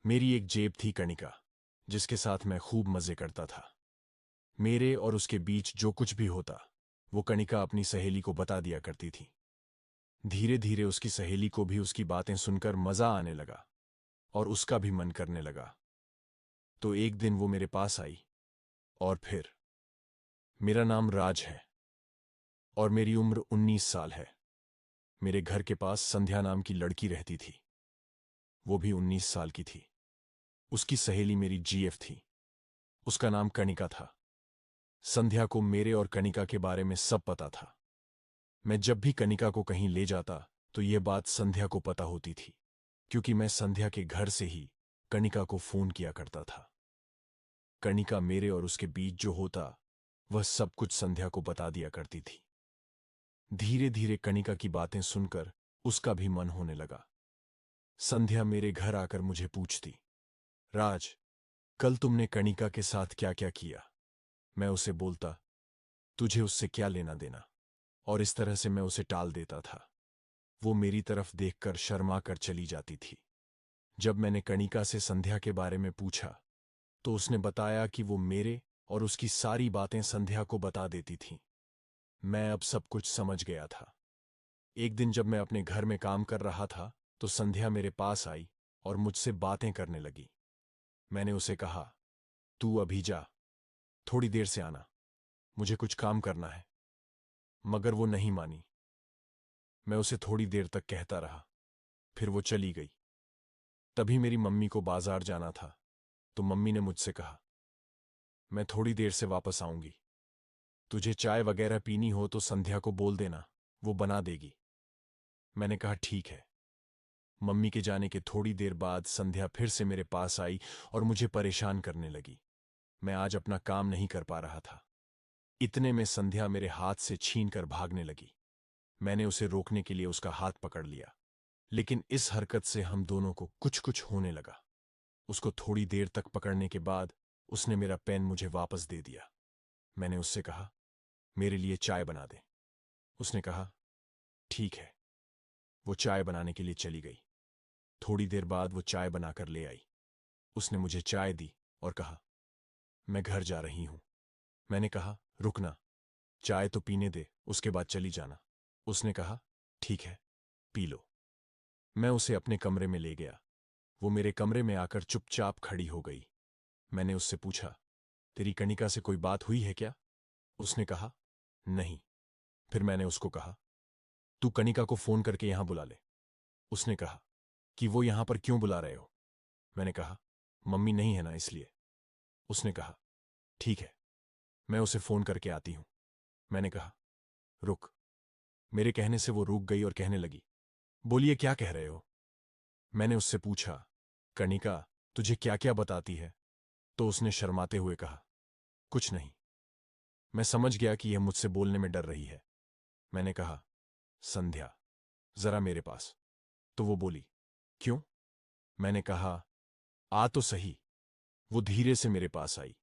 मेरी एक जेब थी कणिका, जिसके साथ मैं खूब मजे करता था। मेरे और उसके बीच जो कुछ भी होता, वो कणिका अपनी सहेली को बता दिया करती थी। धीरे धीरे उसकी सहेली को भी उसकी बातें सुनकर मजा आने लगा और उसका भी मन करने लगा। तो एक दिन वो मेरे पास आई और फिर, मेरा नाम राज है और मेरी उम्र 19 साल है। मेरे घर के पास संध्या नाम की लड़की रहती थी। वो भी 19 साल की थी। उसकी सहेली मेरी जीएफ थी। उसका नाम कणिका था। संध्या को मेरे और कणिका के बारे में सब पता था। मैं जब भी कणिका को कहीं ले जाता तो यह बात संध्या को पता होती थी, क्योंकि मैं संध्या के घर से ही कणिका को फोन किया करता था। कणिका मेरे और उसके बीच जो होता, वह सब कुछ संध्या को बता दिया करती थी। धीरे धीरे कणिका की बातें सुनकर उसका भी मन होने लगा। संध्या मेरे घर आकर मुझे पूछती, राज, कल तुमने कणिका के साथ क्या क्या किया? मैं उसे बोलता, तुझे उससे क्या लेना देना? और इस तरह से मैं उसे टाल देता था। वो मेरी तरफ देखकर शर्मा कर चली जाती थी। जब मैंने कणिका से संध्या के बारे में पूछा तो उसने बताया कि वो मेरे और उसकी सारी बातें संध्या को बता देती थी। मैं अब सब कुछ समझ गया था। एक दिन जब मैं अपने घर में काम कर रहा था तो संध्या मेरे पास आई और मुझसे बातें करने लगी। मैंने उसे कहा, तू अभी जा, थोड़ी देर से आना, मुझे कुछ काम करना है। मगर वो नहीं मानी। मैं उसे थोड़ी देर तक कहता रहा, फिर वो चली गई। तभी मेरी मम्मी को बाजार जाना था, तो मम्मी ने मुझसे कहा, मैं थोड़ी देर से वापस आऊंगी। तुझे चाय वगैरह पीनी हो तो संध्या को बोल देना, वो बना देगी। मैंने कहा ठीक है। मम्मी के जाने के थोड़ी देर बाद संध्या फिर से मेरे पास आई और मुझे परेशान करने लगी। मैं आज अपना काम नहीं कर पा रहा था। इतने में संध्या मेरे हाथ से छीन कर भागने लगी। मैंने उसे रोकने के लिए उसका हाथ पकड़ लिया, लेकिन इस हरकत से हम दोनों को कुछ कुछ होने लगा। उसको थोड़ी देर तक पकड़ने के बाद उसने मेरा पेन मुझे वापस दे दिया। मैंने उससे कहा, मेरे लिए चाय बना दे। उसने कहा, ठीक है। वो चाय बनाने के लिए चली गई। थोड़ी देर बाद वो चाय बनाकर ले आई। उसने मुझे चाय दी और कहा, मैं घर जा रही हूं। मैंने कहा, रुकना, चाय तो पीने दे, उसके बाद चली जाना। उसने कहा, ठीक है, पी लो। मैं उसे अपने कमरे में ले गया। वो मेरे कमरे में आकर चुपचाप खड़ी हो गई। मैंने उससे पूछा, तेरी कणिका से कोई बात हुई है क्या? उसने कहा, नहीं। फिर मैंने उसको कहा, तू कणिका को फोन करके यहां बुला ले। उसने कहा कि वो यहां पर क्यों बुला रहे हो? मैंने कहा, मम्मी नहीं है ना, इसलिए। उसने कहा, ठीक है, मैं उसे फोन करके आती हूं। मैंने कहा, रुक। मेरे कहने से वो रुक गई और कहने लगी, बोलिए, क्या कह रहे हो? मैंने उससे पूछा, कणिका तुझे क्या क्या बताती है? तो उसने शर्माते हुए कहा, कुछ नहीं। मैं समझ गया कि यह मुझसे बोलने में डर रही है। मैंने कहा, संध्या, जरा मेरे पास। तो वो बोली, क्यों? मैंने कहा, आ तो सही। वो धीरे से मेरे पास आई।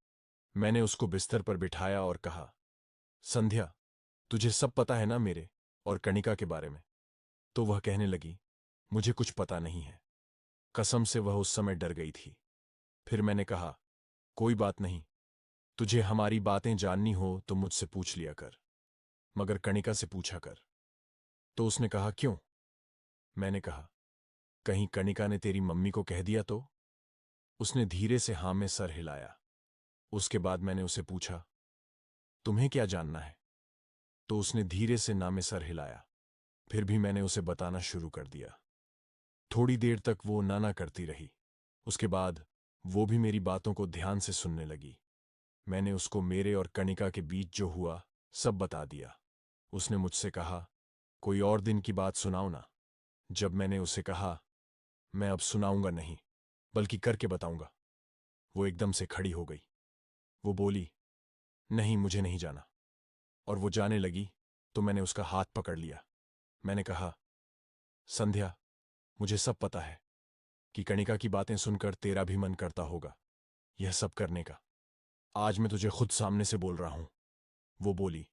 मैंने उसको बिस्तर पर बिठाया और कहा, संध्या, तुझे सब पता है ना मेरे और कणिका के बारे में? तो वह कहने लगी, मुझे कुछ पता नहीं है। कसम से वह उस समय डर गई थी। फिर मैंने कहा, कोई बात नहीं, तुझे हमारी बातें जाननी हो तो मुझसे पूछ लिया कर, मगर कणिका से पूछा कर। तो उसने कहा, क्यों? मैंने कहा, कहीं कणिका ने तेरी मम्मी को कह दिया तो? उसने धीरे से हाँ में सर हिलाया। उसके बाद मैंने उसे पूछा, तुम्हें क्या जानना है? तो उसने धीरे से ना में सर हिलाया। फिर भी मैंने उसे बताना शुरू कर दिया। थोड़ी देर तक वो ना ना करती रही। उसके बाद वो भी मेरी बातों को ध्यान से सुनने लगी। मैंने उसको मेरे और कणिका के बीच जो हुआ सब बता दिया। उसने मुझसे कहा, कोई और दिन की बात सुनाओ ना। जब मैंने उसे कहा, मैं अब सुनाऊंगा नहीं, बल्कि करके बताऊंगा, वो एकदम से खड़ी हो गई। वो बोली, नहीं, मुझे नहीं जाना। और वो जाने लगी तो मैंने उसका हाथ पकड़ लिया। मैंने कहा, संध्या, मुझे सब पता है कि कणिका की बातें सुनकर तेरा भी मन करता होगा यह सब करने का। आज मैं तुझे खुद सामने से बोल रहा हूं। वो बोली,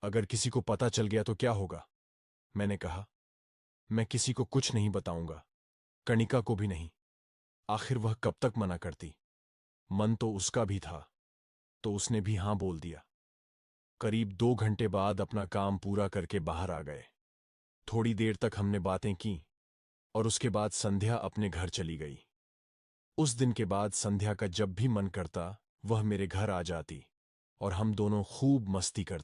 अगर किसी को पता चल गया तो क्या होगा? मैंने कहा, मैं किसी को कुछ नहीं बताऊंगा, कणिका को भी नहीं। आखिर वह कब तक मना करती। मन तो उसका भी था, तो उसने भी हां बोल दिया। करीब 2 घंटे बाद अपना काम पूरा करके बाहर आ गए। थोड़ी देर तक हमने बातें की और उसके बाद संध्या अपने घर चली गई। उस दिन के बाद संध्या का जब भी मन करता वह मेरे घर आ जाती और हम दोनों खूब मस्ती करते।